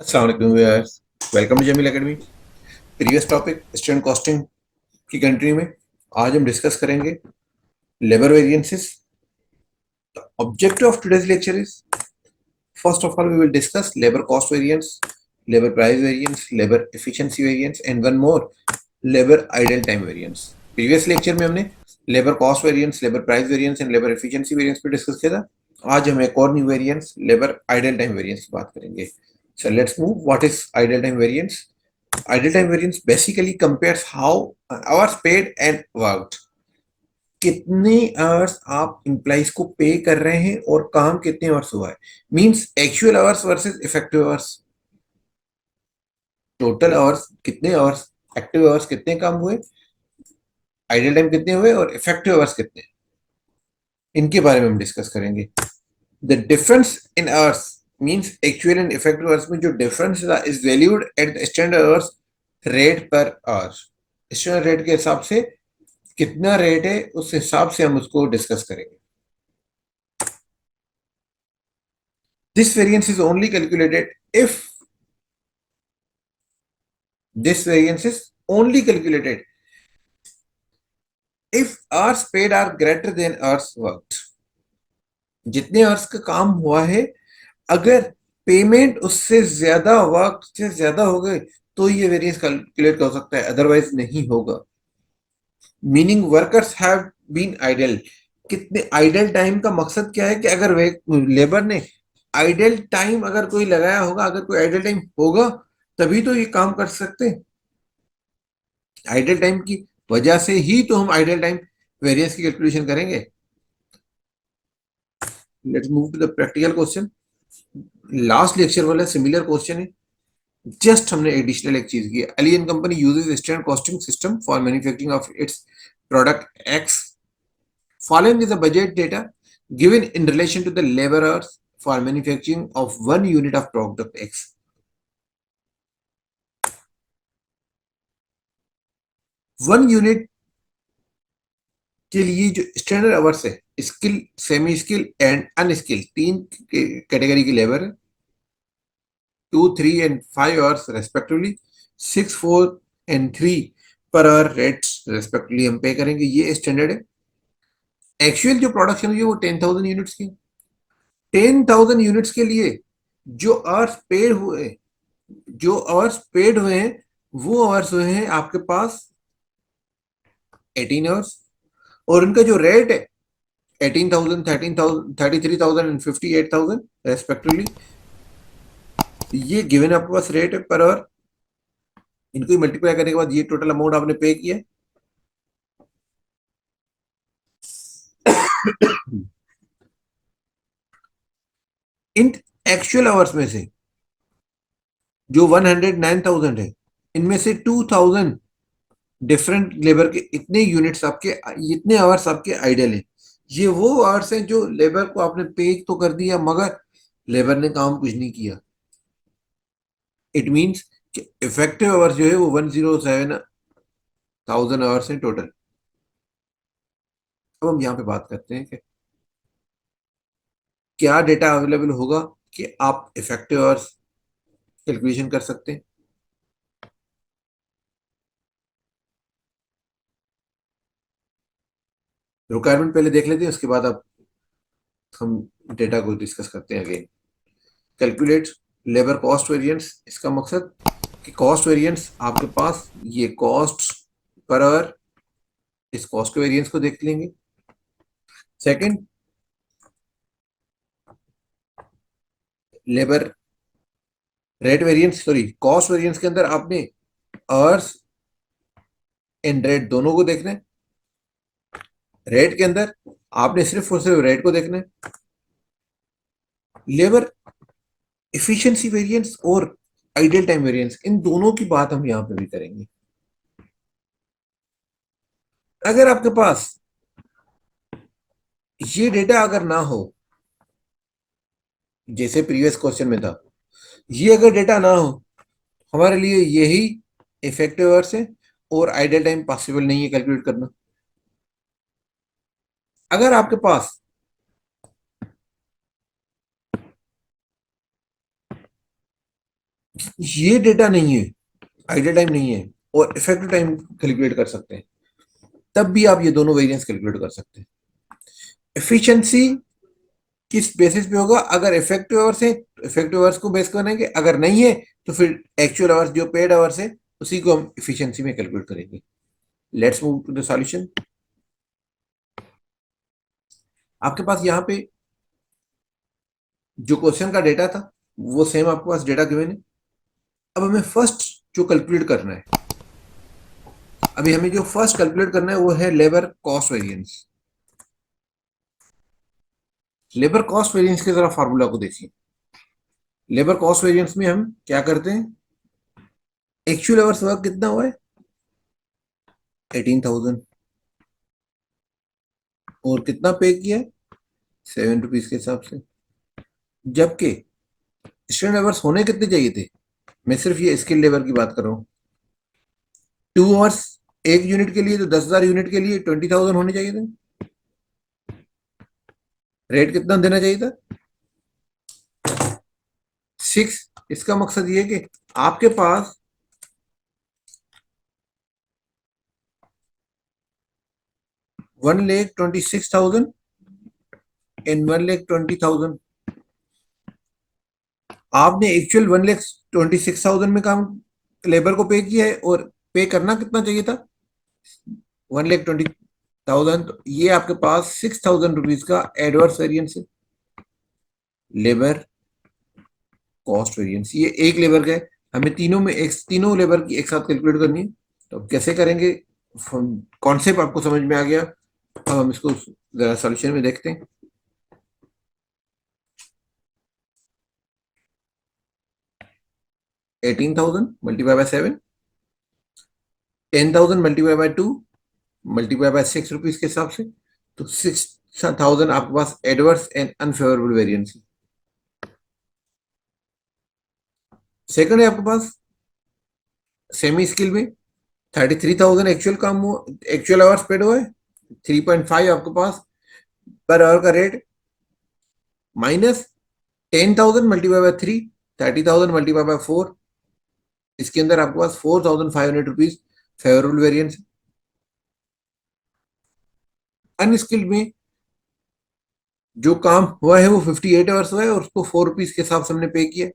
अस्सलाम वालेकुम viewers, welcome to Jameel academy. Previous topic student costing की कंट्री में आज हम डिस्कस करेंगे labour variances. Objective of today's lecture is first of all we will discuss labour cost variance, labour price variance, labour efficiency variance and one more labour idle time variance. Previous lecture में हमने labour cost variance, labour price variance and labour efficiency variance पे discuss किया था। आज हम एक और new variance labour idle time variance की बात करेंगे। So let's move. What is idle time variance? Idle time variance basically compares how hours paid and worked. कितने आवर्स आप एम्प्लॉइज को पे कर रहे हैं और काम कितने आवर्स हुआ है, means actual hours versus effective hours. Total hours कितने आवर्स, एक्टिव आवर्स कितने काम हुए, आइडल टाइम कितने हुए और इफेक्टिव आवर्स कितने, इनके बारे में हम डिस्कस करेंगे। The difference in hours means actual and effective hours में जो difference is valued at the standard hours rate per hour. Standard rate के हिसाब से कितना रेट है उस हिसाब से हम उसको डिस्कस करेंगे। This variance is only calculated if this variance is only calculated if hours paid are greater than hours worked. जितने आवर्स का काम हुआ है, अगर पेमेंट उससे ज्यादा, वर्क से ज्यादा हो गए तो ये वेरिएंस कैलकुलेट हो सकता है, अदरवाइज नहीं होगा। Meaning workers have been idle. कितने आइडल टाइम का मकसद क्या है कि अगर लेबर ने आइडल टाइम अगर कोई लगाया होगा, अगर कोई आइडल टाइम होगा तभी तो ये काम कर सकते हैं। आइडल टाइम की वजह से ही तो हम आइडल टाइम वेरिएंस की कैलकुलेशन करेंगे। Let's move to the practical question. Last lecture वाला सिमिलर क्वेश्चन है, जस्ट हमने एडिशनल एक चीज की। Ali and company uses standard costing system for manufacturing of its product X. Following is the budget data given in relation to the labor hours for manufacturing of one unit of product X. One unit के लिए जो standard hours है, skill, semi skill and unskilled, तीन category की labour है। 2, 3 and 5 hours respectively, 6, 4 and 3 per hour rates respectively हम पे करेंगे। ये स्टैंडर्ड है। एक्चुअल जो प्रोडक्शन हुई है वो 10,000 यूनिट्स की। 10,000 यूनिट्स के लिए जो आवर्स पेड हुए, जो आवर्स पेड हुए हैं वो आवर्स हुए हैं आपके पास 18 आवर्स। और इनका जो रेट है 18,000, 13,000, 33,000 एंड 58,000 रेस्पेक्टिवली। ये गिवन आपके पास रेट है पर आवर। इनको मल्टीप्लाई करने के बाद ये टोटल अमाउंट आपने पे किया। इन एक्चुअल आवर्स में से जो 109,000 है, इनमें से 2,000 डिफरेंट लेबर के इतने यूनिट्स आपके, इतने आवर्स आपके आइडल हैं। ये वो आवर्स हैं जो लेबर को आपने पे तो कर दिया मगर लेबर ने काम कुछ नहीं किया। इट मींस कि इफेक्टिव आवर्स जो है वो 107,000 आवर्स हैं टोटल। अब हम यहाँ पे बात करते हैं कि क्या डेटा अवेलेबल होगा कि आप इफेक्टिव आवर्स कैलकुलेशन कर सकते हैं। रिक्वायरमेंट पहले देख लेते हैं, उसके बाद अब हम डेटा को डिस्कस करते हैं again. Calculate labour cost variance, इसका मकसद कि कॉस्ट वेरिएंस आपके पास ये कॉस्ट पर आवर, इस कॉस्ट के वेरिएंस को देख लेंगे। Second, labour rate variance, sorry cost variance के अंदर आपने आवर्स एंड रेट दोनों को देखना है। रेट के अंदर आपने सिर्फ और सिर्फ रेट को देखना है। लेबर एफिशिएंसी वेरिएंस और आइडल टाइम वेरिएंस, इन दोनों की बात हम यहां पे भी करेंगे। अगर आपके पास ये डेटा अगर ना हो, जैसे प्रीवियस क्वेश्चन में था, ये अगर डेटा ना हो, हमारे लिए यही इफेक्टिव आवर्स है और आइडल टाइम पॉसिबल नहीं है कैलकुलेट करना। अगर आपके पास ये डेटा नहीं है, आइडल टाइम नहीं है, और इफेक्टिव टाइम कैलकुलेट कर सकते हैं, तब भी आप ये दोनों वेरिएंस कैलकुलेट कर सकते हैं। एफिशिएंसी किस बेसिस पे होगा? अगर इफेक्टिव आवर्स है तो इफेक्टिव आवर्स को बेस करेंगे, अगर नहीं है तो फिर एक्चुअल आवर्स जो पेड आवर्स है उसी को हम इफिशिएंसी में कैलकुलेट करेंगे। Let's move to the solution. आपके पास यहाँ पे जो क्वेश्चन का डेटा था वो सेम आपके पास डेटा गिवन है। अब हमें फर्स्ट जो कैलकुलेट करना है, अभी हमें जो फर्स्ट कैलकुलेट करना है वो है labour cost variance. Labour cost variance के जरा फार्मूला को देखिए। लेबर कॉस्ट वेरिएंस में हम क्या करते हैं, एक्चुअल आवर्स वर्क कितना हुआ है 18,000, और कितना पे किया है 7 रुपीज के हिसाब से, जबकि स्टूडेंट आवर्स होने कितने चाहिए थे, मैं सिर्फ ये स्किल लेबर की बात कर रहा हूँ, 2 आवर्स एक यूनिट के लिए, तो 10,000 यूनिट के लिए 20,000 होने चाहिए थे। रेट कितना देना चाहिए था 6। इसका मकसद ये है कि आपके पास 1,26,000 एंड 1,20,000, आपने एक्चुअल 1,26,000 में काम लेबर को पे किया है, और पे करना कितना चाहिए था 1,20,000, तो ये आपके पास 6,000 रुपीज का एडवर्स वेरिएंस है। लेबर कॉस्ट वेरिएंस ये एक लेबर का है, हमें तीनों लेबर की एक साथ कैलकुलेट करनी है। तो कैसे करेंगे, कॉन्सेप्ट आपको समझ में आ गया। अब हम इसको जरा सॉल्यूशन में देखते हैं। 18,000 multiply by 7, 10,000 multiply by 2, multiply by 6 rupees के हिसाब से, तो 6,000 आपके पास एडवर्स एंड अनफेवरेबल वेरिएंस है। सेकंड है आपके पास सेमी स्किल में 33,000 एक्चुअल काम हुआ, एक्चुअल आवर्स पेड हुआ है, 3.5 आपके पास पर आवर का rate, minus 10,000 multiply by 3, 30,000 multiply by 4, इसके अंदर आपके पास 4,500 रुपीज फेवरेबल वेरिएंस। अनस्किल्ड में जो काम हुआ है वो 58 आवर्स हुआ है, और उसको 4 रुपीज के हिसाब से हमने पे किया,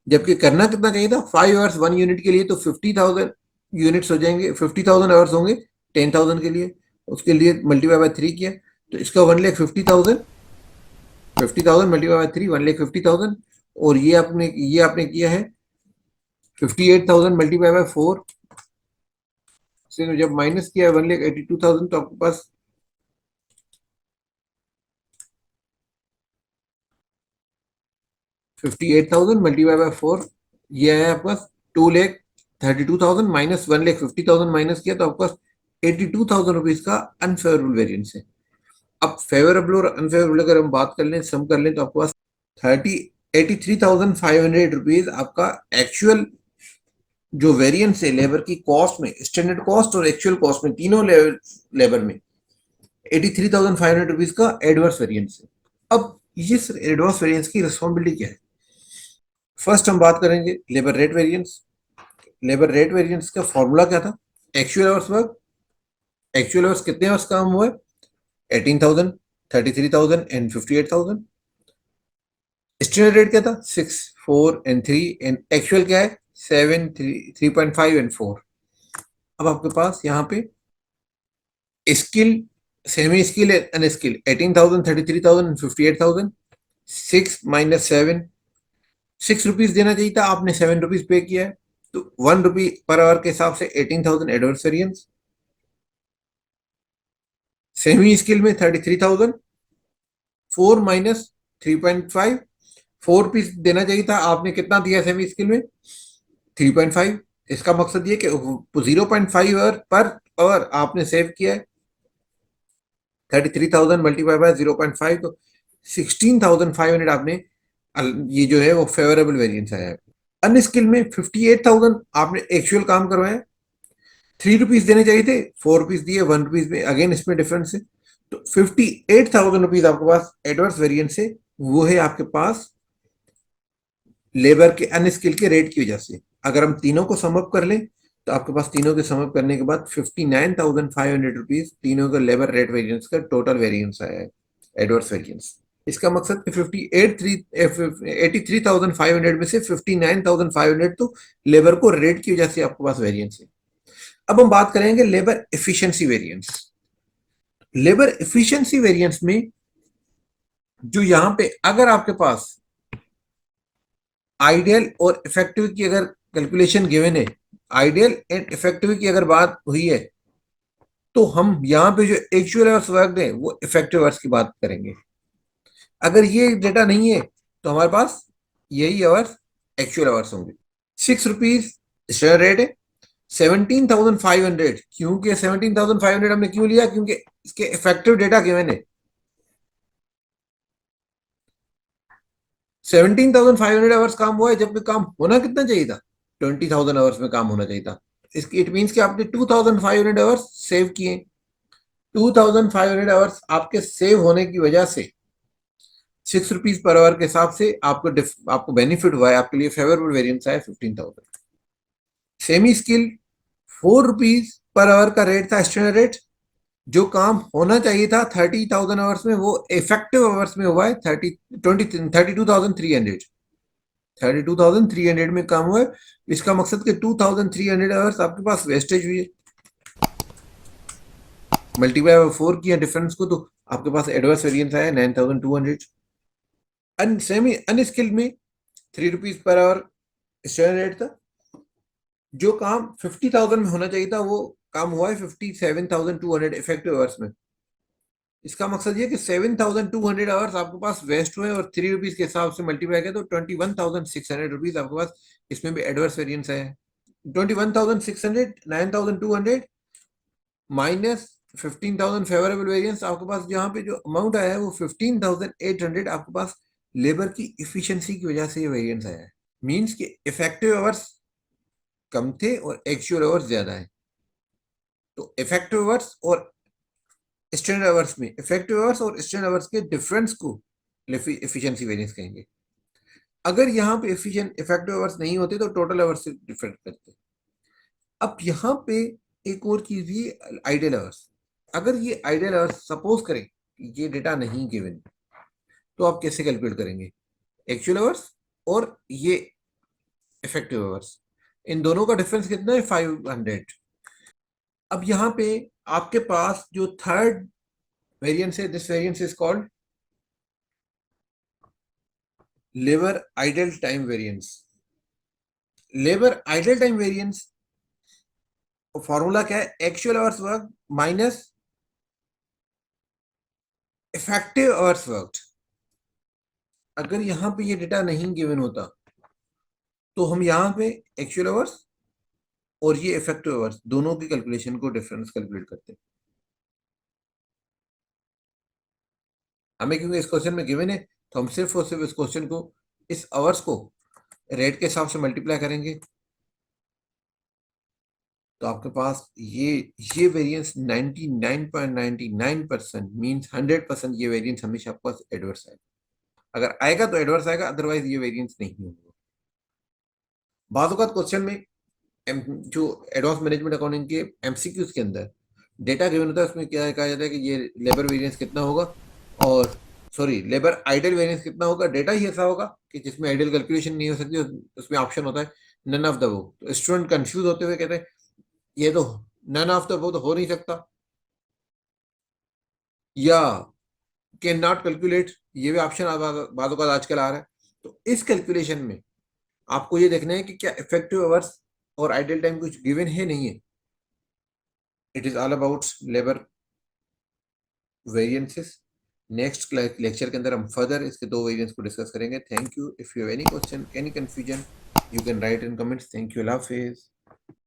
जबकि करना कितना चाहिए था 5 आवर्स 1 यूनिट के लिए, तो 50,000 यूनिट्स हो जाएंगे, 50,000 आवर्स होंगे 10,000 के लिए, उसके लिए मल्टीप्लाई बाय 3 किया, तो इसका 1,50,000, 50,000 मल्टीप्लाई बाय 3 1,50,000, और ये आपने किया है 58,000 मल्टीप्लाई बाय 4 से जब माइनस किया 1,82,000, तो आपके पास 58,000 मल्टीप्लाई बाय 4, ये है आपके पास 2,32,000, माइनस 1,50,000 माइनस किया तो आपके पास 82,000 रुपीज का अनफेवरेबल वेरिएंस है। अब फेवरेबल और अनफेवरेबल अगर हम बात कर लें, सम कर लें, तो आपके पास 83,500 रुपीज आपका एक्चुअल जो वेरिएंस है लेबर की कॉस्ट में, स्टैंडर्ड कॉस्ट और एक्चुअल कॉस्ट में, तीनों लेबर में 83,500 रुपीज का एडवर्स वेरिएंस है। अब ये एडवर्स वेरिएंस की रिस्पॉन्सिबिलिटी क्या है? फर्स्ट हम बात करेंगे labour rate variance. Labour rate variance का फॉर्मूला क्या था, actual hours work, actual hours कितने आवर्स काम हुआ है 18,000, 33,000 एंड 58,000, स्टैंडर्ड रेट क्या था 6, 4 एंड 3, एंड एक्चुअल क्या है 7, 3.5 एंड 4। अब आपके पास यहाँ पे skill, semi skill and unskilled 18,000, 33,000 and 58,000, 6 minus 7, 6 rupees देना चाहिए था, आपने 7 रुपीज पे किया है, तो 1 रुपी पर आवर के हिसाब से 18,000 एडवर्स वेरिएंस। सेमी स्किल में 33,000, 4 माइनस 3.5, 4 पीस देना चाहिए था, आपने कितना दिया सेमी स्किल में 3.5, इसका मकसद ये कि 0.5 आवर पर आवर आपने सेव किया है, 33,000 मल्टीप्लाई बाय 0.5, तो 16,500 आपने ये जो है वो फेवरेबल वेरिएंस आया है। अनस्किल में 58,000 आपने एक्चुअल काम करवाया, 3 रुपीज देने चाहिए थे, 4 रुपीज दिए, 1 रुपीज में अगेन इसमें डिफरेंस है, तो 58,000 रुपीज आपके पास एडवर्स वेरिएंस है, वो है आपके पास लेबर के अनस्किल के रेट की वजह से। अगर हम तीनों को समअप कर लें तो आपके पास तीनों के समअप करने के बाद 59,500 रुपीज तीनों का लेबर रेट वेरिएंस का टोटल वेरिएंस आया है, एडवर्स वेरिएंस। इसका मकसद कि 83,500 में से 59,500 तो लेबर को रेट की वजह से आपके पास वेरिएंस है। अब हम बात करेंगे labour efficiency variance. Labour efficiency variance में जो यहां पे अगर आपके पास आइडियल और इफेक्टिव की अगर कैलकुलेशन गिवन है, आइडियल एंड इफेक्टिव की अगर बात हुई है, तो हम यहाँ पे जो एक्चुअल आवर्स वर्कड है वो इफेक्टिव आवर्स की बात करेंगे। अगर ये डेटा नहीं है तो हमारे पास यही आवर्स एक्चुअल आवर्स होंगे। ₹6 स्टैंडर्ड रेट है। 17,500 क्योंकि 17,500 हमने क्यों लिया, क्योंकि इसके इफेक्टिव डेटा गिवन है। 17,500 आवर्स काम हुआ है, जबकि काम होना कितना चाहिए था, 20,000 आवर्स में काम होना चाहिए था। इसकी इट मीन्स कि आपने 2,500 आवर्स सेव किए। 2,500 आवर्स आपके सेव होने की वजह से ₹6 पर आवर के हिसाब से आपको बेनिफिट हुआ है, आपके लिए फेवरेबल वेरिएंस आया 15,000। सेमी स्किल ₹4 पर आवर का रेट था, स्टैंडर्ड रेट। जो काम होना चाहिए था 30,000 आवर्स में वो इफेक्टिव आवर्स में हुआ है 32,300 में काम हुआ है। इसका मकसद कि 2,300 आवर्स आपके पास वेस्टेज हुई है। मल्टीप्लाई बाय 4 किया डिफरेंस को तो आपके पास एडवर्स वेरिएंस आया 9,200। सेमी अनस्किल्ड में ₹3 पर आवर स्टैंडर्ड रेट था। जो काम 50,000 में होना चाहिए था वो काम हुआ है 57,200 इफेक्टिव आवर्स में। इसका मकसद ये कि 7,200 आवर्स आपके पास वेस्ट हुए और ₹3 के हिसाब से मल्टीप्लाई किया तो 21,600 आपके पास इसमें भी एडवर्स वेरिएंस है। 21,600 9,200 माइनस 15,000 फेवरेबल वेरिएंस, आपके पास यहाँ पे जो अमाउंट आया है वो 15,800 आपके पास लेबर की इफिशियंसी की वजह से ये वेरिएंस आया है। मींस कि इफेक्टिव आवर्स कम थे और एक्चुअल आवर्स ज्यादा है। तो इफेक्टिव आवर्स और स्टैंडर्ड आवर्स में, इफेक्टिव आवर्स और स्टैंडर्ड आवर्स के डिफरेंस को एफिशिएंसी वेरिएंस कहेंगे। अगर यहाँ पे एफिशिएंट इफेक्टिव आवर्स नहीं होते तो टोटल आवर्स से डिफरेंट करते। अब यहाँ पे एक और चीज भी, आइडियल आवर्स। अगर ये आइडियल आवर्स सपोज करें कि ये डेटा नहीं गिवन, तो आप कैसे कैलकुलेट करेंगे एक्चुअल आवर्स और ये इफेक्टिव आवर्स? इन दोनों का डिफरेंस कितना है, 500। अब यहाँ पे आपके पास जो थर्ड वेरिएंस है, this variance is called labour idle time variance. Labour idle time variance formula क्या है, actual hours work minus effective hours work. अगर यहां पे ये डेटा नहीं गिवन होता तो हम यहां पे एक्चुअल आवर्स और ये इफेक्टिव आवर्स दोनों की कैलकुलेशन को डिफरेंस कैलकुलेट करते हैं। हमें क्योंकि इस क्वेश्चन में गिवन है तो हम सिर्फ और सिर्फ इस क्वेश्चन को, इस आवर्स को रेट के हिसाब से मल्टीप्लाई करेंगे तो आपके पास ये वेरिएंस 99.99% मींस 100% ये वेरिएंस हमेशा आपके पास एडवर्स आएगा। अगर आएगा तो एडवर्स आएगा, अदरवाइज ये वेरिएंस नहीं होगा। बाद क्वेश्चन में जो एडवांस मैनेजमेंट अकाउंटिंग के एमसीक्यूज के अंदर डेटा गिवन होता है उसमें क्या कहा जाता है कि ये लेबर वेरिएंस कितना होगा, और सॉरी लेबर आइडल वेरिएंस कितना होगा। डेटा ही ऐसा होगा कि जिसमें आइडल कैलकुलेशन नहीं हो सकती, उसमें ऑप्शन होता है नन ऑफ द वो। तो स्टूडेंट कंफ्यूज होते हुए कहते हैं ये तो नन ऑफ द वो तो हो नहीं सकता, या कैन नॉट कैलकुलेट, ये भी ऑप्शन बाजू का आजकल आ रहा है। तो इस कैलकुलेशन में आपको ये देखना है कि क्या इफेक्टिव आवर्स और आइडल टाइम कुछ गिवन है नहीं है। It is all about labour variances. Next lecture के अंदर हम फर्दर इसके दो वेरिएंस को डिस्कस करेंगे। Thank you. If you have any question, any confusion, you can write in comments. Thank you, Allah Hafiz.